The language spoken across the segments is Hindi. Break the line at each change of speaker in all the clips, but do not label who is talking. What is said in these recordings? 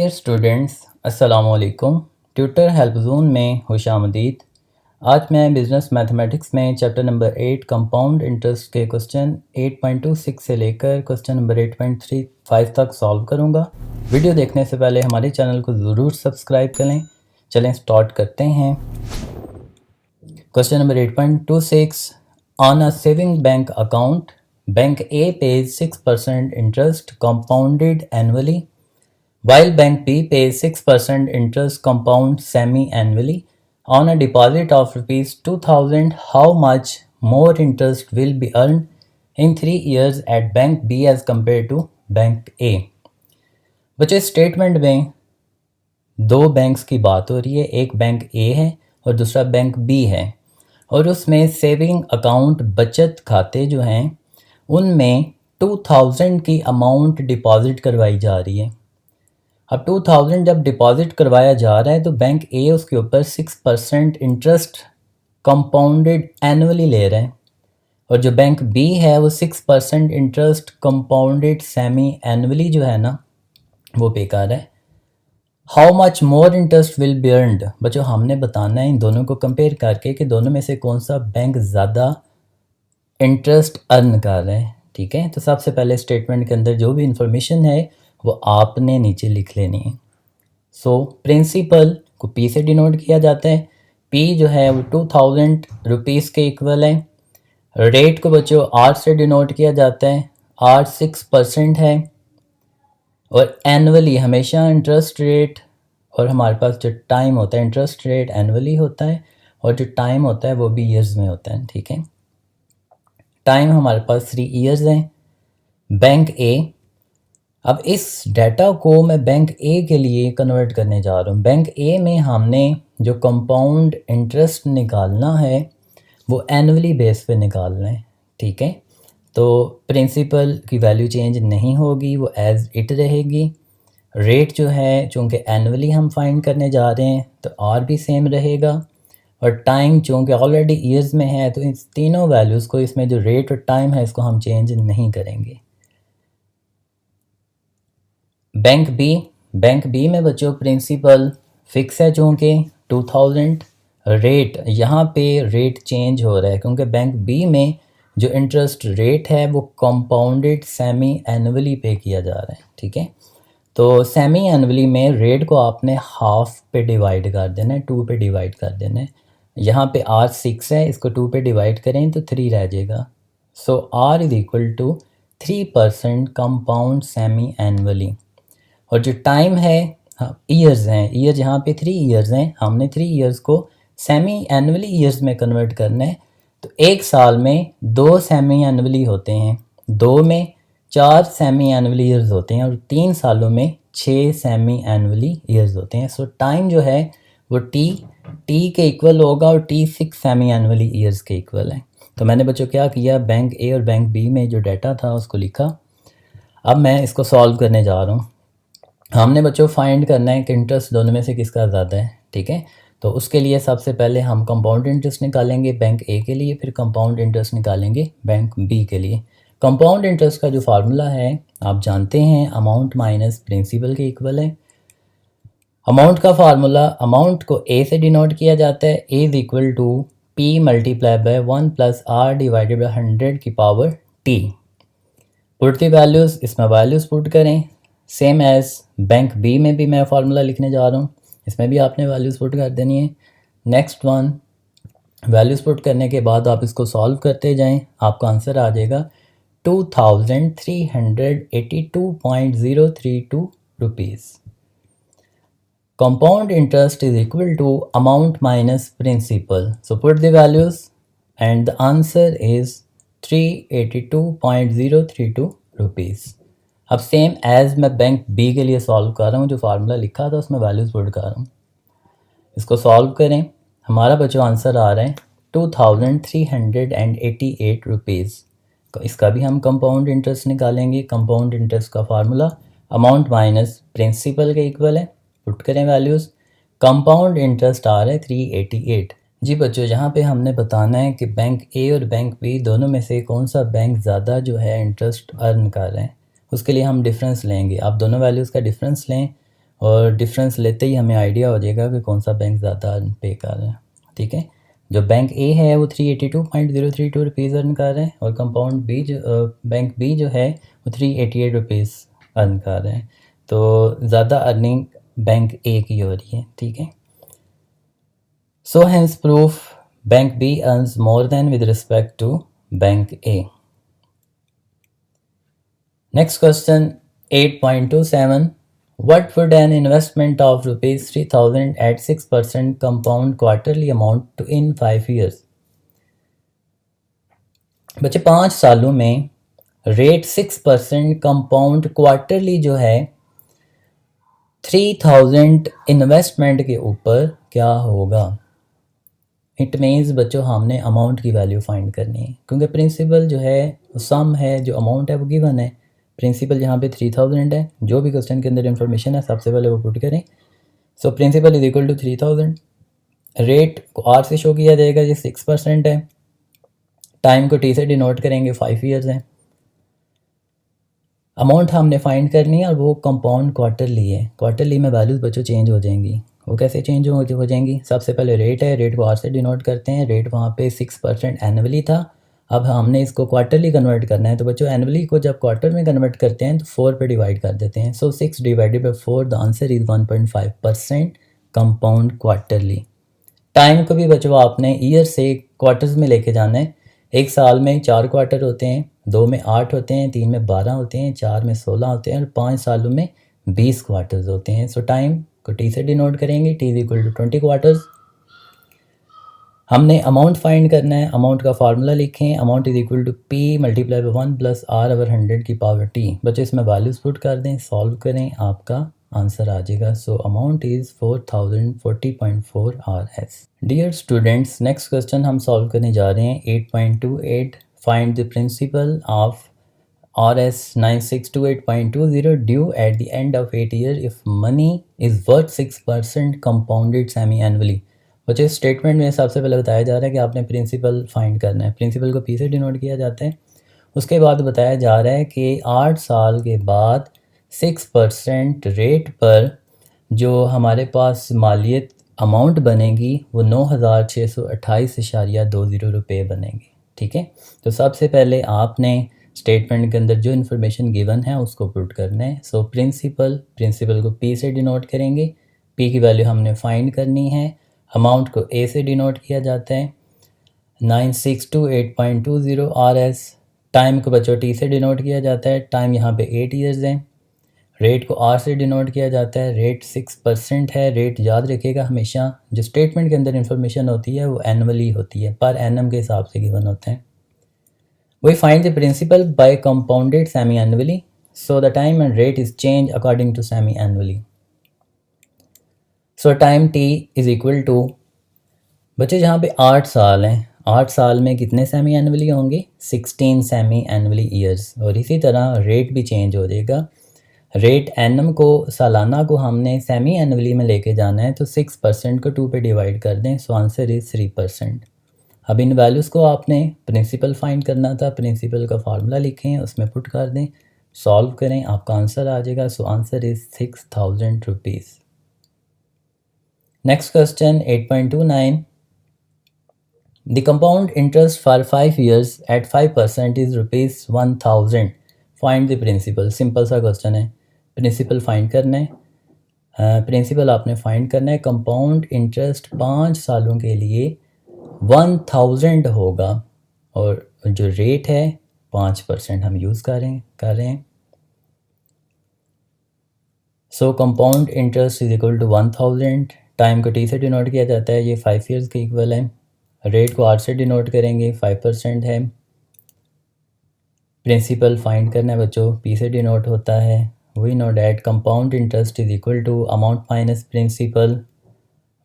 डियर स्टूडेंट्स, अस्सलाम वालेकुम। ट्यूटर हेल्प जोन में खुशामदीद। आज मैं बिज़नेस मैथमेटिक्स में चैप्टर नंबर 8 कंपाउंड इंटरेस्ट के क्वेश्चन 8.26 से लेकर क्वेश्चन नंबर 8.35 तक सॉल्व करूंगा। वीडियो देखने से पहले हमारे चैनल को ज़रूर सब्सक्राइब करें। चलें स्टार्ट करते हैं। Question number 8.26, on a saving bank account bank A pays 6% interest compounded annually, while Bank B pays 6% interest compound semi-annually. On a deposit of rupees 2000, how much more interest will be earned in 3 years at Bank B as compared to Bank A? बच्चे स्टेटमेंट में दो बैंक्स की बात हो रही है, एक बैंक A है और दूसरा बैंक B है, और उसमें सेविंग अकाउंट बचत खाते जो हैं उनमें 2000 की अमाउंट डिपॉजिट करवाई जा रही है। अब 2000 जब डिपॉजिट करवाया जा रहा है तो बैंक ए उसके ऊपर 6% इंटरेस्ट कंपाउंडेड एनुअली ले रहा है, और जो बैंक बी है वो 6% इंटरेस्ट कंपाउंडेड सेमी एनुअली जो है ना वो पे कर रहा है। How much more interest will be earned, बच्चों हमने बताना है इन दोनों को कंपेयर करके कि दोनों में से कौन सा बैंक ज़्यादा इंटरेस्ट अर्न कर रहे हैं। ठीक है, तो सबसे पहले स्टेटमेंट के अंदर जो भी इंफॉर्मेशन है वो आपने नीचे लिख लेनी है। सो प्रिंसिपल को पी से डिनोट किया जाता है। पी जो है वो 2000 रुपीज़ के इक्वल है। रेट को बच्चों आर से डिनोट किया जाता है। आर 6% है, और एनुअली हमेशा इंटरेस्ट रेट और हमारे पास जो टाइम होता है इंटरेस्ट रेट एनुअली होता है, और जो टाइम होता है वो भी ईयर्स में होता है। ठीक है, टाइम हमारे पास 3 ईयर्स हैं। बैंक ए, अब इस डाटा को मैं बैंक ए के लिए कन्वर्ट करने जा रहा हूँ। बैंक ए में हमने जो कंपाउंड इंटरेस्ट निकालना है वो एनुअली बेस पे निकालना है। ठीक है, तो प्रिंसिपल की वैल्यू चेंज नहीं होगी, वो एज इट रहेगी। रेट जो है चूँकि एनुअली हम फाइंड करने जा रहे हैं तो आर भी सेम रहेगा, और टाइम चूँकि ऑलरेडी ईयर्स में है तो इस तीनों वैल्यूज़ को, इसमें जो रेट और टाइम है इसको हम चेंज नहीं करेंगे। बैंक बी में बच्चों प्रिंसिपल फिक्स है चूँकि 2000। रेट, यहाँ पे रेट चेंज हो रहा है क्योंकि बैंक बी में जो इंटरेस्ट रेट है वो कंपाउंडेड सेमी एनुअली पे किया जा रहा है। ठीक है, तो सेमी एनुअली में रेट को आपने हाफ पे डिवाइड कर देना है, 2 पे डिवाइड कर देना है। यहाँ पे आर 6 है, इसको 2 पे डिवाइड करें तो 3 रह जाएगा। So R is equal to 3% compound semi annually, और जो टाइम है ईयर्स हैं, ईयर यहाँ पे 3 ईयर्स हैं, हमने 3 ईयर्स को सेमी एनुअली ईयर्स में कन्वर्ट करना है। तो एक साल में 2 सेमी एनुअली होते हैं, 2 में 4 सेमी एनुअली ईयर्स होते हैं, और 3 सालों में 6 सेमी एनुअली ईयर्स होते हैं। सो टाइम जो है वो टी के इक्वल होगा, और टी 6 सेमी एनुअली ईयर्स के इक्वल है। तो मैंने बच्चों क्या किया, बैंक ए और बैंक बी में जो डाटा था उसको लिखा। अब मैं इसको सॉल्व करने जा रहा हूँ। हमने बच्चों फाइंड करना है कि इंटरेस्ट दोनों में से किसका ज़्यादा है। ठीक है, तो उसके लिए सबसे पहले हम कंपाउंड इंटरेस्ट निकालेंगे बैंक ए के लिए, फिर कंपाउंड इंटरेस्ट निकालेंगे बैंक बी के लिए। कंपाउंड इंटरेस्ट का जो फार्मूला है आप जानते हैं, अमाउंट माइनस प्रिंसिपल के इक्वल है। अमाउंट का फार्मूला, अमाउंट को ए से डिनोट किया जाता है, A is equal to P multiply by 1 plus R divided by 100 की power T. Put the values, इसमें वैल्यूज़ पुट करें। सेम एज बैंक बी में भी मैं फार्मूला लिखने जा रहा हूँ, इसमें भी आपने वैल्यूज़ पुट कर देनी है। नेक्स्ट वन, वैल्यूज़ पुट करने के बाद आप इसको सॉल्व करते जाएं, आपका आंसर आ जाएगा 2382.032 rupees. Compound interest is equal to amount minus principal, so put the values and the answer is 382.032 rupees. अब सेम एज मैं बैंक बी के लिए सॉल्व कर रहा हूँ, जो फार्मूला लिखा था उसमें वैल्यूज़ पुट कर रहा हूँ। इसको सॉल्व करें, हमारा बच्चों आंसर आ रहा है 2388 रुपीज़। इसका भी हम कंपाउंड इंटरेस्ट निकालेंगे। कंपाउंड इंटरेस्ट का फार्मूला अमाउंट माइनस प्रिंसिपल के इक्वल है, पुट करें वैल्यूज़। कंपाउंड इंटरेस्ट आ रहा है 388। जी बच्चों, यहाँ पे हमने बताना है कि बैंक ए और बैंक बी दोनों में से कौन सा बैंक ज़्यादा जो है इंटरेस्ट अर्न कर रहे हैं। उसके लिए हम डिफरेंस लेंगे, आप दोनों वैल्यूज़ का डिफरेंस लें और डिफरेंस लेते ही हमें आइडिया हो जाएगा कि कौन सा बैंक ज़्यादा पे कर रहा है। ठीक है, जो बैंक ए है वो 382.032 रुपीज़ अर्न कर रहे हैं और कंपाउंड बी जो बैंक बी जो है वो 388 रुपीज़ अर्न कर रहे हैं। तो ज़्यादा अर्निंग बैंक ए की हो रही है। ठीक है, so hence proof bank B earns more than with respect to bank A. Next question 8.27, what would an investment of rupees 3000 at 6% compound quarterly amount to in 5 years? बच्चे 5 सालों में रेट 6% कंपाउंड क्वार्टरली जो है 3000 इन्वेस्टमेंट के ऊपर क्या होगा। इट मीन्स बच्चों हमने अमाउंट की वैल्यू फाइंड करनी है, क्योंकि प्रिंसिपल जो है सम है, जो अमाउंट है वो गिवन है। प्रिंसिपल यहाँ पे 3000 है, जो भी क्वेश्चन के अंदर इंफॉर्मेशन है सबसे पहले वो पुट करें। So principal is equal to 3000, rate को आर से शो किया जाएगा, ये 6% है, टाइम को टी से डिनोट करेंगे, 5 ईयर्स है। अमाउंट हमने फाइंड करनी है और वो कंपाउंड क्वार्टरली है। क्वार्टरली में वैल्यूज बच्चों चेंज हो जाएंगी। वो कैसे चेंज हो जाएंगी, सबसे पहले रेट है, रेट को आर से डिनोट करते हैं। रेट वहाँ पे 6% एनुअली था, अब हमने इसको क्वार्टरली कन्वर्ट करना है। तो बच्चों एनुअली को जब क्वार्टर में कन्वर्ट करते हैं तो 4 पे डिवाइड कर देते हैं। सो 6 divided by 4, the answer is 1.5% compound quarterly. Time को भी बच्चों आपने ईयर से क्वार्टर्स में लेके जाना है। एक साल में 4 क्वार्टर होते हैं, 2 में 8 होते हैं, 3 में 12 होते हैं, 4 में 16 होते हैं और 5 सालों में 20 क्वार्टर्स होते हैं। सो टाइम को टी से डिनोट करेंगे, T is equal to 20 quarters. हमने अमाउंट फाइंड करना है, अमाउंट का फार्मूला लिखें, amount is equal to P multiply by 1 plus R over 100 की पावर टी। बच्चे इसमें वैल्यूज पुट कर दें, सॉल्व करें, आपका आंसर आ जाएगा। So amount is 4040.4 RS। Dear students, next question हम सॉल्व करने जा रहे हैं 8.28, find the principal of RS 9628.20 due at the end of 8 year if money is worth 6% compounded semi annually. बच्चे स्टेटमेंट में सबसे पहले बताया जा रहा है कि आपने प्रिंसिपल फाइंड करना है। प्रिंसिपल को पी से डिनोट किया जाता है। उसके बाद बताया जा रहा है कि 8 साल के बाद 6% रेट पर जो हमारे पास मालियत अमाउंट बनेगी वो 9628.20 रुपये बनेंगे। ठीक है, तो सबसे पहले आपने स्टेटमेंट के अंदर जो इन्फॉर्मेशन गिवन है उसको पुट करना है। सो प्रिंसिपल को पी से डिनोट करेंगे, पी की वैल्यू हमने फाइंड करनी है। अमाउंट को ए से डिनोट किया जाता है 9628.20 RS। टाइम को बच्चों टी से डिनोट किया जाता है, टाइम यहाँ पे 8 ईयर्स है। रेट को आर से डिनोट किया जाता है, रेट 6% है। रेट याद रखिएगा हमेशा जो स्टेटमेंट के अंदर इंफॉर्मेशन होती है वो एनुअली होती है, पर एनम के हिसाब से गिवन होते हैं। We find the principal by compounded semi annually, so the time and rate is change according to semi annually. So time T is equal to, बच्चे जहाँ पे 8 साल हैं, 8 साल में कितने सेमी एनुअली होंगे, 16 सेमी एनुअली ईयर्स। और इसी तरह रेट भी चेंज हो जाएगा। रेट एनम को सालाना को हमने सेमी एनुअली में लेके जाना है, तो 6% को 2 पे डिवाइड कर दें। सो आंसर इज 3%। अब इन वैल्यूज़ को आपने प्रिंसिपल फाइंड करना था, प्रिंसिपल का फार्मूला लिखें, उसमें पुट कर दें, सॉल्व करें, आपका आंसर आ जाएगा। So answer is 6000 rupees. Next question 8.29, the compound interest for 5 years at 5% is ₹1000। Find the principal. Simple सा क्वेश्चन है, प्रिंसिपल फाइंड करना है। प्रिंसिपल आपने फाइंड करना है। कंपाउंड इंटरेस्ट 5 सालों के लिए 1000 होगा और जो रेट है 5% हम यूज़ कर रहे हैं। So compound interest is equal to 1000, time को टी से डिनोट किया जाता है, ये 5 years के इक्वल है। रेट को आर से डिनोट करेंगे, 5% है। प्रिंसिपल फाइंड करना है बच्चों, पी से डिनोट होता है। We know that compound interest is equal to amount minus principal.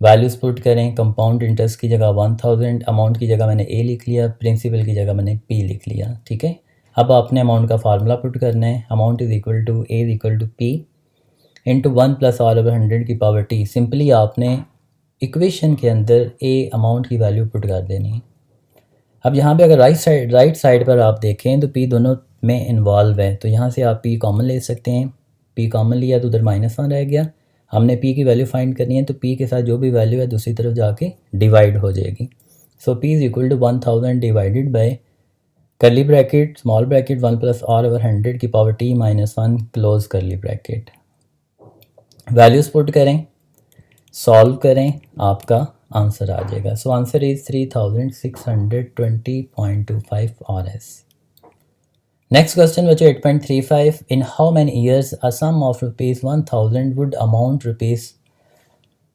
Values put करें, कंपाउंड इंटरेस्ट की जगह 1000, अमाउंट की जगह मैंने ए लिख लिया, प्रिंसिपल की जगह मैंने पी लिख लिया। ठीक है, अब आपने अमाउंट का फार्मूला पुट करना है। Amount is equal to A is equal to P into 1 plus R over 100 की पावर टी। सिंपली आपने इक्वेशन के अंदर ए अमाउंट की वैल्यू पुट कर देनी है। अब यहाँ पे अगर राइट साइड पर आप देखें तो पी दोनों में इन्वॉल्व है, तो यहाँ से आप पी कॉमन ले सकते हैं। पी कॉमन लिया तो उधर -1 रह गया। हमने p की वैल्यू फाइंड करनी है, तो p के साथ जो भी वैल्यू है दूसरी तरफ जाके डिवाइड हो जाएगी। So p is equal to 1000 divided by curly bracket small bracket 1 plus R over 100 की power t minus 1 close curly bracket. Values put करें, सॉल्व करें, आपका आंसर आ जाएगा। So answer is 3620.25 RS। Next question बच्चों 8.35, in how many years a sum of ₹1000 would amount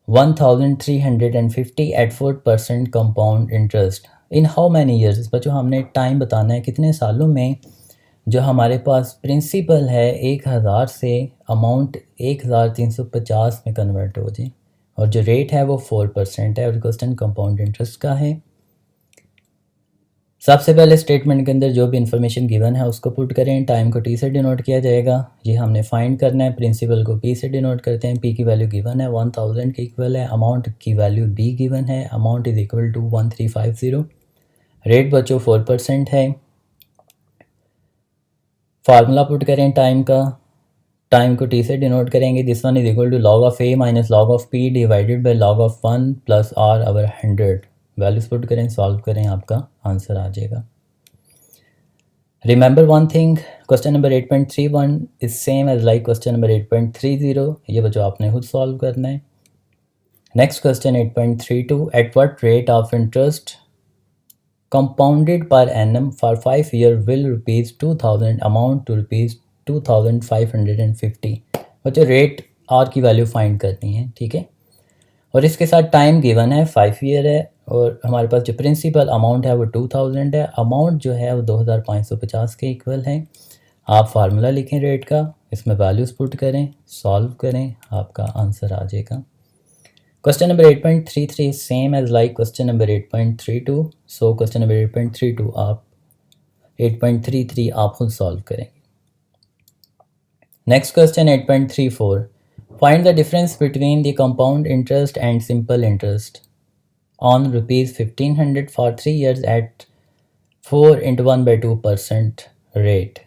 ₹1350 at 4% compound interest. In how many years बच्चों हमने टाइम बताना है, कितने सालों में जो हमारे पास प्रिंसिपल है 1000 से अमाउंट 1350 में कन्वर्ट हो जाए, और जो रेट है वो 4% है, और क्वेश्चन कंपाउंड इंटरेस्ट का है। सबसे पहले स्टेटमेंट के अंदर जो भी इंफॉर्मेशन गिवन है उसको पुट करें। टाइम को टी से डिनोट किया जाएगा, ये हमने फाइंड करना है। प्रिंसिपल को पी से डिनोट करते हैं, पी की वैल्यू गिवन है 1000 के इक्वल है, अमाउंट की वैल्यू बी गिवन है, amount is equal to 1350, rate बच्चों 4% है। फार्मूला पुट करें टाइम का, टाइम को टी से डिनोट करेंगे, this one is equal to log of A minus log of P divided by log of 1 plus R over 100। Values put करें, सॉल्व करें, आपका आंसर आ जाएगा। Remember one thing, question number 8.31 is same as like question number 8.30, ये बच्चों आपने खुद सॉल्व करना है। Next question 8.32, at what rate of interest compounded per annum for 5 years will ₹2000 amount to ₹2550। बच्चों रेट आर की वैल्यू फाइंड करनी है, ठीक है, और इसके साथ टाइम गिवन है 5 ईयर है, और हमारे पास जो प्रिंसिपल अमाउंट है वो 2000 है, अमाउंट जो है वो 2550 के इक्वल है। आप फार्मूला लिखें रेट का, इसमें वैल्यूज़ पुट करें, सॉल्व करें, आपका आंसर आ जाएगा। Question number 8.33 is same as like question number 8.32. So question number 8.32 आप 8.33 आप खुद सॉल्व करेंगे। Next question 8.34, find the difference between the compound interest and simple interest on ₹1500 for 3 years at 4 into 1/2% rate।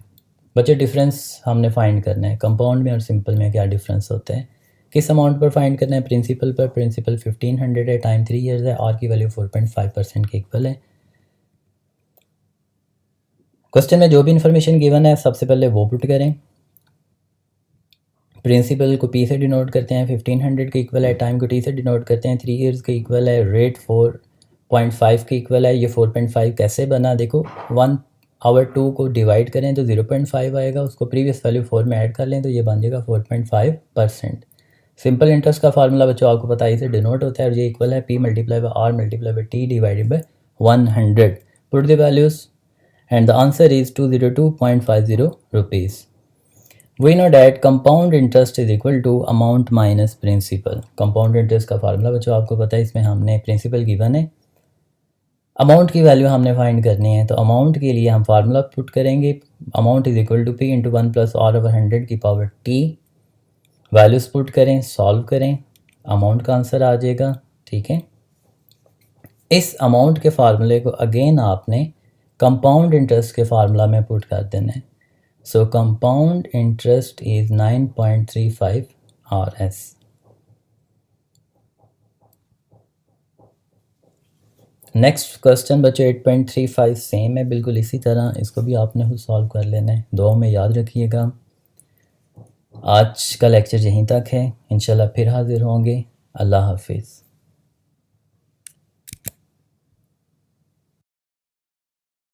बच्चे डिफरेंस हमने फाइंड करना है, कंपाउंड में और सिंपल में क्या डिफरेंस होता है, किस अमाउंट पर फाइंड करना है, प्रिंसिपल पर। प्रिंसिपल 1500 है, टाइम 3 इयर्स है, आर की वैल्यू 4.5% के इक्वल है। क्वेश्चन में जो भी इंफॉर्मेशन गिवन है सबसे पहले वो पुट करें। प्रिंसिपल को पी से डिनोट करते हैं, 1500 के इक्वल है, टाइम को टी से डिनोट करते हैं, 3 इयर्स के इक्वल है, रेट 4.5 के इक्वल है। ये 4.5 कैसे बना, देखो 1/2 को डिवाइड करें तो 0.5 आएगा, उसको प्रीवियस वैल्यू 4 में ऐड कर लें तो ये बन जाएगा 4.5%। सिंपल इंटरेस्ट का फार्मूला बच्चों आपको पता है, इसे डिनोट होता है, और ये इक्वल है P multiply by R multiply by T divided by 100। Put the values and the answer is 202.50 rupees. We know that compound interest is equal to amount minus principal. Compound interest का फार्मूला बच्चों आपको पता है, इसमें हमने प्रिंसिपल गिवन है, अमाउंट की वैल्यू हमने फाइंड करनी है, तो अमाउंट के लिए हम फार्मूला पुट करेंगे, amount is equal to P into 1 plus R over 100 की पावर टी। वैल्यूज पुट करें, सॉल्व करें, अमाउंट का आंसर आ जाएगा, ठीक है। इस अमाउंट के फार्मूले को अगेन आपने कंपाउंड इंटरेस्ट के फार्मूला में पुट कर देना है। सो compound interest is 9.35 RS। Next question बच्चों 8.35 सेम है बिल्कुल इसी तरह, इसको भी आपने खुद सॉल्व कर लेना है। दुआ में याद रखिएगा। आज का लेक्चर यहीं तक है, इंशाल्लाह फिर हाजिर होंगे। अल्लाह हाफिज़।